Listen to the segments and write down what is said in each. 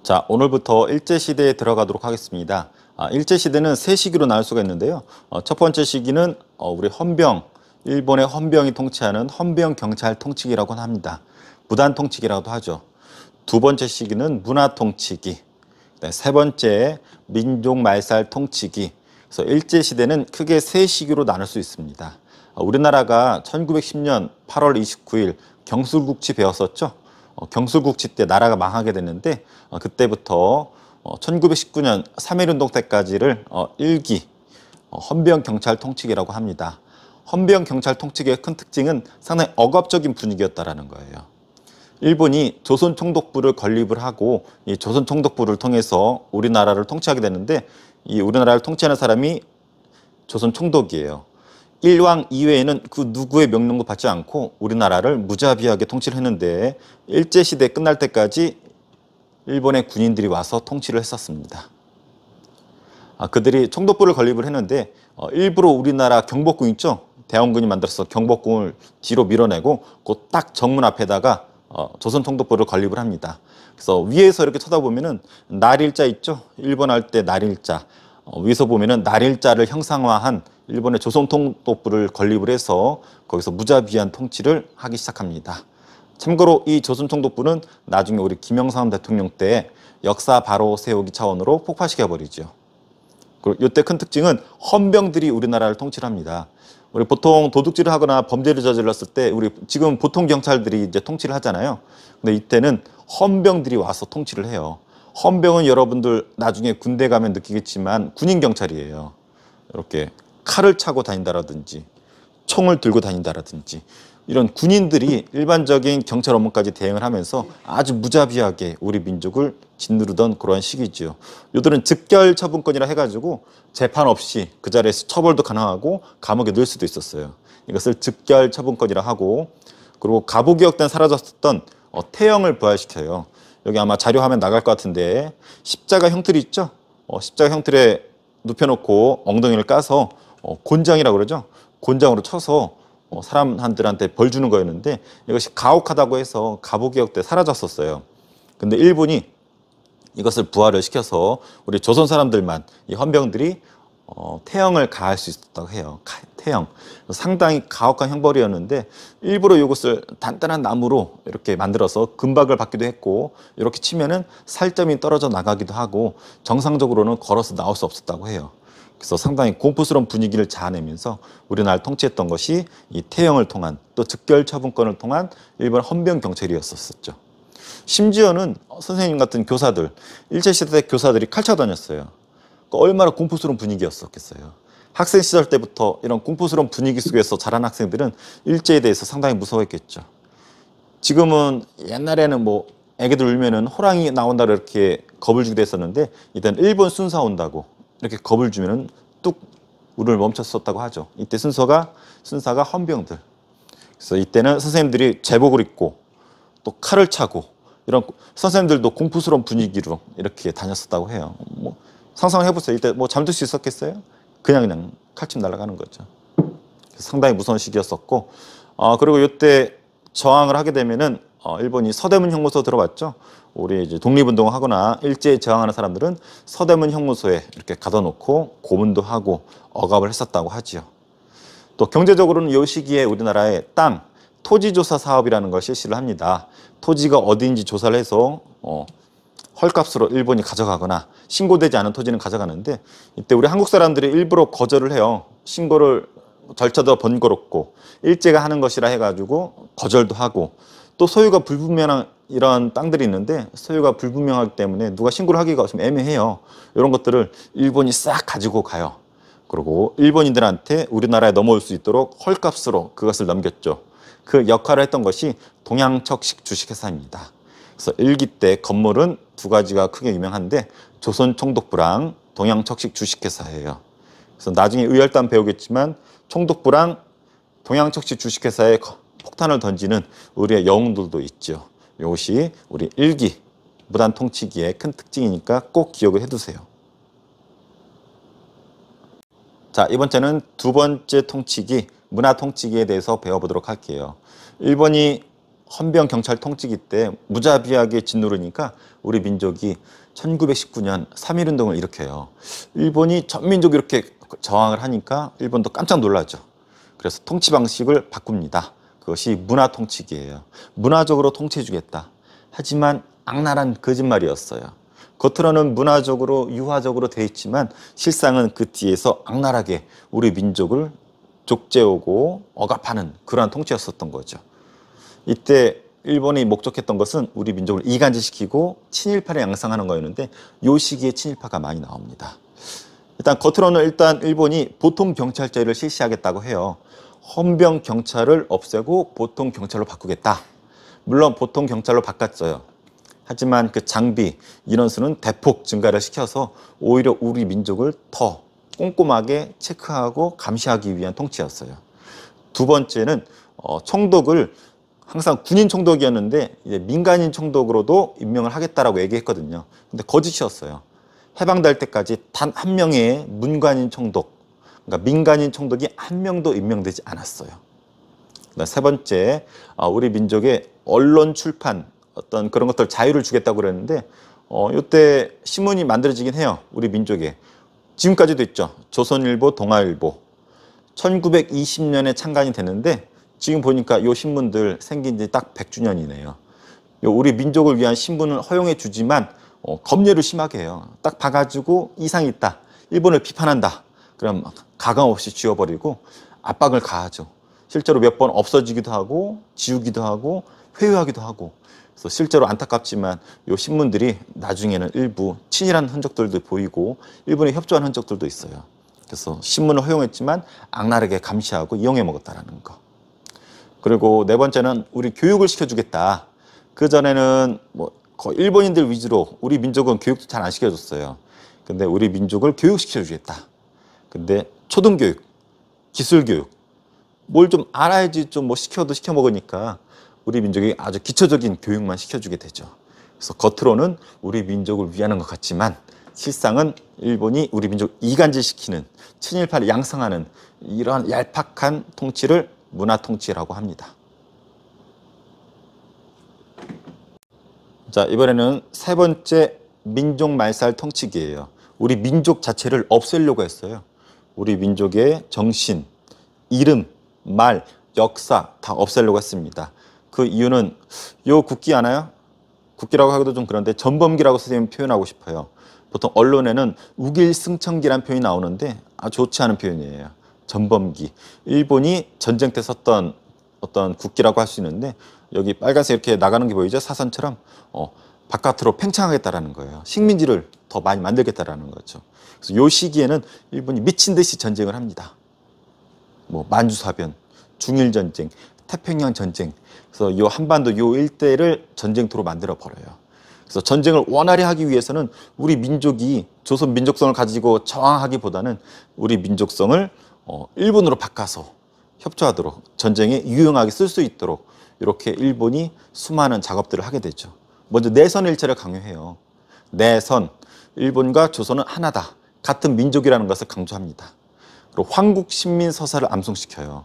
자, 오늘부터 일제시대에 들어가도록 하겠습니다. 일제시대는 세 시기로 나눌 수가 있는데요. 첫 번째 시기는 우리 헌병, 일본의 헌병이 통치하는 헌병 경찰 통치기라고 합니다. 무단 통치기라고도 하죠. 두 번째 시기는 문화 통치기, 네, 세 번째 민족 말살 통치기. 그래서 일제시대는 크게 세 시기로 나눌 수 있습니다. 우리나라가 1910년 8월 29일 경술국치 배웠었죠. 경술국치 때 나라가 망하게 됐는데 그때부터 1919년 3.1운동 때까지를 1기 헌병 경찰 통치기라고 합니다. 헌병 경찰 통치기의 큰 특징은 상당히 억압적인 분위기였다라는 거예요. 일본이 조선 총독부를 건립을 하고 이 조선 총독부를 통해서 우리나라를 통치하게 되는데 이 우리나라를 통치하는 사람이 조선 총독이에요. 일왕 이외에는 그 누구의 명령도 받지 않고 우리나라를 무자비하게 통치를 했는데 일제시대 끝날 때까지 일본의 군인들이 와서 통치를 했었습니다. 그들이 총독부를 건립을 했는데 일부러 우리나라 경복궁 있죠? 대원군이 만들어서 경복궁을 뒤로 밀어내고 그 딱 정문 앞에다가 조선 총독부를 건립을 합니다. 그래서 위에서 이렇게 쳐다보면은 날일자 있죠? 일본 할 때 날일자. 위에서 보면은 날일자를 형상화한 일본의 조선 총독부를 건립을 해서 거기서 무자비한 통치를 하기 시작합니다. 참고로 이 조선 총독부는 나중에 우리 김영삼 대통령 때 역사 바로 세우기 차원으로 폭파시켜 버리죠. 그리고 이때 큰 특징은 헌병들이 우리나라를 통치를 합니다. 우리 보통 도둑질을 하거나 범죄를 저질렀을 때 우리 지금 보통 경찰들이 이제 통치를 하잖아요. 근데 이때는 헌병들이 와서 통치를 해요. 헌병은 여러분들 나중에 군대 가면 느끼겠지만 군인 경찰이에요. 이렇게 칼을 차고 다닌다라든지 총을 들고 다닌다라든지 이런 군인들이 일반적인 경찰 업무까지 대응을 하면서 아주 무자비하게 우리 민족을 짓누르던 그러한 시기죠. 요들은 즉결 처분권이라 해가지고 재판 없이 그 자리에서 처벌도 가능하고 감옥에 넣을 수도 있었어요. 이것을 즉결 처분권이라 하고, 그리고 가부기역 때 사라졌었던 태형을 부활시켜요. 여기 아마 자료 화면 나갈 것 같은데 십자가 형틀이 있죠. 십자가 형틀에 눕혀놓고 엉덩이를 까서 곤장이라고 그러죠. 곤장으로 쳐서 사람들한테 벌 주는 거였는데 이것이 가혹하다고 해서 가부기역 때 사라졌었어요. 근데 일본이 이것을 부활을 시켜서 우리 조선 사람들만, 이 헌병들이 태형을 가할 수 있었다고 해요. 태형. 상당히 가혹한 형벌이었는데 일부러 이것을 단단한 나무로 이렇게 만들어서 금박을 받기도 했고, 이렇게 치면은 살점이 떨어져 나가기도 하고 정상적으로는 걸어서 나올 수 없었다고 해요. 그래서 상당히 공포스러운 분위기를 자아내면서 우리나라를 통치했던 것이 이 태형을 통한, 또 즉결 처분권을 통한 일본 헌병 경찰이었었죠. 심지어는 선생님 같은 교사들, 일제시대 교사들이 칼차 다녔어요. 얼마나 공포스러운 분위기였었겠어요. 학생 시절 때부터 이런 공포스러운 분위기 속에서 자란 학생들은 일제에 대해서 상당히 무서워했겠죠. 지금은 옛날에는 뭐 애기들 울면은 호랑이 나온다 이렇게 겁을 주기도 했었는데, 이때는 일본 순사 온다고 이렇게 겁을 주면은 뚝 울음을 멈췄었다고 하죠. 이때 순사가 헌병들. 그래서 이때는 선생님들이 제복을 입고 또 칼을 차고 이런, 선생님들도 공포스러운 분위기로 이렇게 다녔었다고 해요. 뭐 상상을 해보세요. 이때 뭐 잠들 수 있었겠어요? 그냥 칼침 날아가는 거죠. 상당히 무서운 시기였었고, 그리고 이때 저항을 하게 되면은 일본이 서대문 형무소 들어봤죠. 우리 이제 독립운동을 하거나 일제에 저항하는 사람들은 서대문 형무소에 이렇게 가둬놓고 고문도 하고 억압을 했었다고 하지요. 또 경제적으로는 이 시기에 우리나라의 토지조사 사업이라는 걸 실시를 합니다. 토지가 어디인지 조사를 해서 헐값으로 일본이 가져가거나 신고되지 않은 토지는 가져가는데, 이때 우리 한국 사람들이 일부러 거절을 해요. 신고를 절차도 번거롭고 일제가 하는 것이라 해가지고 거절도 하고, 또 소유가 불분명한 이런 땅들이 있는데 소유가 불분명하기 때문에 누가 신고를 하기가 좀 애매해요. 이런 것들을 일본이 싹 가지고 가요. 그리고 일본인들한테 우리나라에 넘어올 수 있도록 헐값으로 그것을 넘겼죠. 그 역할을 했던 것이 동양척식 주식회사입니다. 그래서 일기 때 건물은 두 가지가 크게 유명한데 조선총독부랑 동양척식 주식회사예요. 그래서 나중에 의열단 배우겠지만 총독부랑 동양척식 주식회사에 폭탄을 던지는 우리의 영웅들도 있죠. 이것이 우리 일기 무단 통치기의 큰 특징이니까 꼭 기억을 해두세요. 자, 이번 주는 두 번째 통치기, 문화 통치기에 대해서 배워보도록 할게요. 일본이 헌병 경찰 통치기 때 무자비하게 짓누르니까 우리 민족이 1919년 3.1운동을 일으켜요. 일본이 전민족 이렇게 저항을 하니까 일본도 깜짝 놀라죠. 그래서 통치 방식을 바꿉니다. 그것이 문화 통치기예요. 문화적으로 통치해주겠다. 하지만 악랄한 거짓말이었어요. 겉으로는 문화적으로 유화적으로 돼 있지만 실상은 그 뒤에서 악랄하게 우리 민족을 족제오고 억압하는 그러한 통치였었던 거죠. 이때 일본이 목적했던 것은 우리 민족을 이간질시키고 친일파를 양성하는 거였는데 이 시기에 친일파가 많이 나옵니다. 일단 겉으로는 일본이 보통 경찰제를 실시하겠다고 해요. 헌병 경찰을 없애고 보통 경찰로 바꾸겠다. 물론 보통 경찰로 바꿨어요. 하지만 그 장비, 인원수는 대폭 증가를 시켜서 오히려 우리 민족을 더 꼼꼼하게 체크하고 감시하기 위한 통치였어요. 두 번째는 총독을 항상 군인 총독이었는데 이제 민간인 총독으로도 임명을 하겠다라고 얘기했거든요. 근데 거짓이었어요. 해방될 때까지 단 한 명의 문관인 총독, 그러니까 민간인 총독이 한 명도 임명되지 않았어요. 세 번째, 우리 민족의 언론 출판 어떤 그런 것들 자유를 주겠다고 그랬는데 이때 신문이 만들어지긴 해요. 우리 민족에. 지금까지도 있죠. 조선일보, 동아일보. 1920년에 창간이 됐는데 지금 보니까 이 신문들 생긴 지 딱 100주년이네요. 우리 민족을 위한 신문을 허용해 주지만 검열을 심하게 해요. 딱 봐가지고 이상이 있다. 일본을 비판한다. 그럼 가감 없이 지워버리고 압박을 가하죠. 실제로 몇 번 없어지기도 하고 지우기도 하고 회유하기도 하고. 그래서 실제로 안타깝지만 이 신문들이 나중에는 일부 친일한 흔적들도 보이고 일본에 협조한 흔적들도 있어요. 그래서 신문을 허용했지만 악랄하게 감시하고 이용해 먹었다라는 거. 그리고 네 번째는 우리 교육을 시켜주겠다. 그전에는 거의 일본인들 위주로 우리 민족은 교육도 잘 안 시켜줬어요. 근데 우리 민족을 교육시켜주겠다. 근데 초등교육, 기술교육, 뭘 좀 알아야지 좀 시켜도 시켜 먹으니까 우리 민족이 아주 기초적인 교육만 시켜주게 되죠. 그래서 겉으로는 우리 민족을 위하는 것 같지만 실상은 일본이 우리 민족 이간질시키는 친일파를 양성하는 이러한 얄팍한 통치를 문화 통치라고 합니다. 자, 이번에는 세 번째 민족 말살 통치기예요. 우리 민족 자체를 없애려고 했어요. 우리 민족의 정신, 이름, 말, 역사 다 없애려고 했습니다. 그 이유는 요 국기 아나요? 국기라고 하기도 좀 그런데 전범기라고 선생님 표현하고 싶어요. 보통 언론에는 우길승천기란 표현이 나오는데 좋지 않은 표현이에요. 전범기. 일본이 전쟁 때 썼던 어떤 국기라고 할 수 있는데 여기 빨간색 이렇게 나가는 게 보이죠? 사선처럼 바깥으로 팽창하겠다라는 거예요. 식민지를 더 많이 만들겠다라는 거죠. 그래서 요 시기에는 일본이 미친 듯이 전쟁을 합니다. 만주사변, 중일전쟁, 태평양 전쟁. 그래서 요 한반도 요 일대를 전쟁터로 만들어 버려요. 그래서 전쟁을 원활히 하기 위해서는 우리 민족이 조선 민족성을 가지고 저항하기보다는 우리 민족성을 일본으로 바꿔서 협조하도록 전쟁에 유용하게 쓸 수 있도록 이렇게 일본이 수많은 작업들을 하게 되죠. 먼저 내선 일체를 강요해요. 내선, 일본과 조선은 하나다. 같은 민족이라는 것을 강조합니다. 그리고 황국신민서사를 암송시켜요.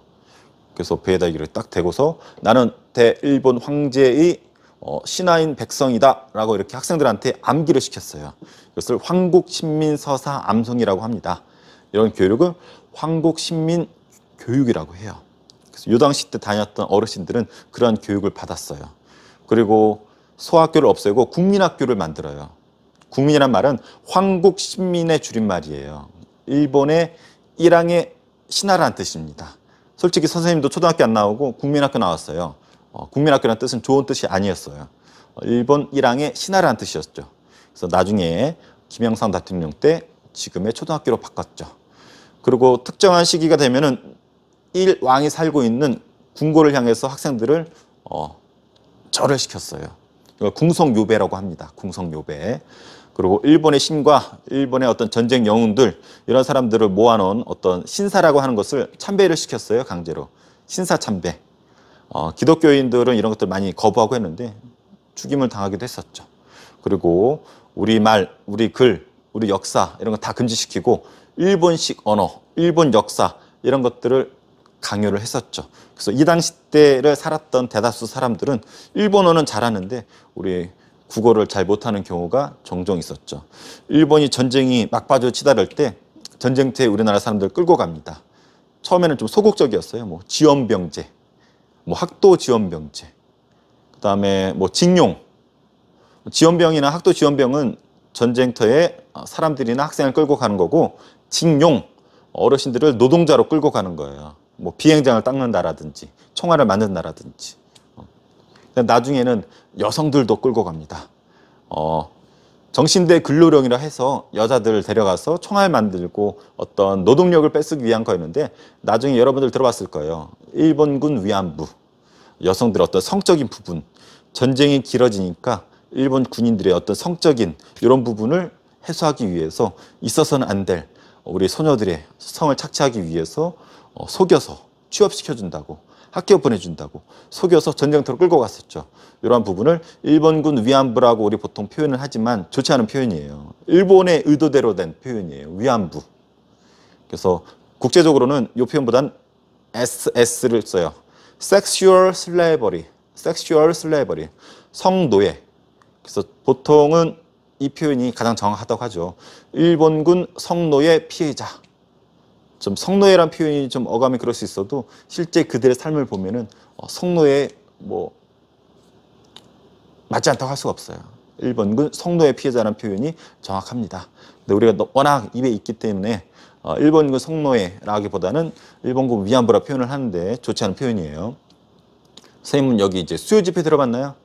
그래서 배에다 이를 딱 대고서 나는 대일본 황제의 신하인 백성이다 라고 이렇게 학생들한테 암기를 시켰어요. 이것을 황국신민서사 암송이라고 합니다. 이런 교육을 황국신민교육이라고 해요. 그래서 요 당시 때 다녔던 어르신들은 그런 교육을 받았어요. 그리고 소학교를 없애고 국민학교를 만들어요. 국민이란 말은 황국신민의 줄임말이에요. 일본의 일왕의 신하라는 뜻입니다. 솔직히 선생님도 초등학교 안 나오고 국민학교 나왔어요. 국민학교라는 뜻은 좋은 뜻이 아니었어요. 일본 일왕의 신하라는 뜻이었죠. 그래서 나중에 김영삼 대통령 때 지금의 초등학교로 바꿨죠. 그리고 특정한 시기가 되면은 일왕이 살고 있는 궁궐을 향해서 학생들을 절을 시켰어요. 이걸 궁성요배라고 합니다. 궁성요배. 그리고 일본의 신과 일본의 어떤 전쟁 영웅들 이런 사람들을 모아놓은 어떤 신사라고 하는 것을 참배를 시켰어요. 강제로. 신사참배. 기독교인들은 이런 것들 많이 거부하고 했는데 죽임을 당하기도 했었죠. 그리고 우리 말, 우리 글, 우리 역사 이런 거 다 금지시키고 일본식 언어, 일본 역사 이런 것들을 강요를 했었죠. 그래서 이 당시 때를 살았던 대다수 사람들은 일본어는 잘하는데 우리 국어를 잘 못하는 경우가 종종 있었죠. 일본이 전쟁이 막바지로 치달을 때 전쟁터에 우리나라 사람들 끌고 갑니다. 처음에는 좀 소극적이었어요. 뭐 지원병제, 뭐 학도 지원병제, 그다음에 뭐 징용. 지원병이나 학도 지원병은 전쟁터에 사람들이나 학생을 끌고 가는 거고, 징용, 어르신들을 노동자로 끌고 가는 거예요. 뭐 비행장을 닦는다라든지 총알을 만든다라든지. 나중에는 여성들도 끌고 갑니다. 정신대 근로령이라 해서 여자들을 데려가서 총알 만들고 어떤 노동력을 뺏기 위한 거였는데, 나중에 여러분들 들어봤을 거예요. 일본군 위안부, 여성들의 어떤 성적인 부분, 전쟁이 길어지니까 일본 군인들의 어떤 성적인 이런 부분을 해소하기 위해서 있어서는 안 될 우리 소녀들의 성을 착취하기 위해서 속여서 취업시켜준다고, 학교 보내준다고 속여서 전쟁터로 끌고 갔었죠. 이러한 부분을 일본군 위안부라고 우리 보통 표현을 하지만 좋지 않은 표현이에요. 일본의 의도대로 된 표현이에요. 위안부. 그래서 국제적으로는 이 표현보단 SS를 써요. Sexual Slavery, Sexual Slavery, 성노예. 그래서 보통은 이 표현이 가장 정확하다고 하죠. 일본군 성노예 피해자. 좀 성노예란 표현이 좀 어감이 그럴 수 있어도 실제 그들의 삶을 보면은 성노예 뭐 맞지 않다고 할 수가 없어요. 일본군 성노예 피해자라는 표현이 정확합니다. 근데 우리가 워낙 입에 있기 때문에 일본군 성노예라기보다는 일본군 위안부라 표현을 하는데 좋지 않은 표현이에요. 선생님은 여기 이제 수요 집회 들어봤나요?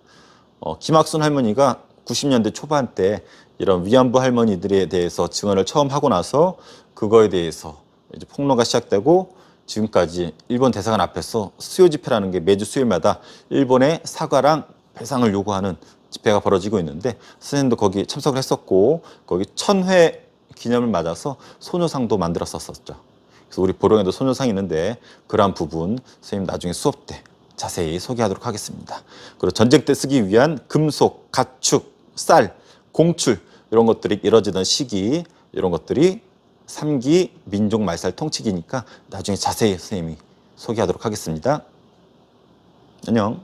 김학순 할머니가 90년대 초반 때 이런 위안부 할머니들에 대해서 증언을 처음 하고 나서 그거에 대해서 이제 폭로가 시작되고 지금까지 일본 대사관 앞에서 수요 집회라는 게 매주 수요일마다 일본의 사과랑 배상을 요구하는 집회가 벌어지고 있는데, 선생님도 거기 참석을 했었고 거기 1000회 기념을 맞아서 소녀상도 만들었었죠. 그래서 우리 보령에도 소녀상이 있는데 그러한 부분 선생님 나중에 수업 때 자세히 소개하도록 하겠습니다. 그리고 전쟁 때 쓰기 위한 금속, 가축, 쌀, 공출 이런 것들이 이뤄지던 시기, 이런 것들이 3기 민족 말살 통치기니까 나중에 자세히 선생님이 소개하도록 하겠습니다. 안녕.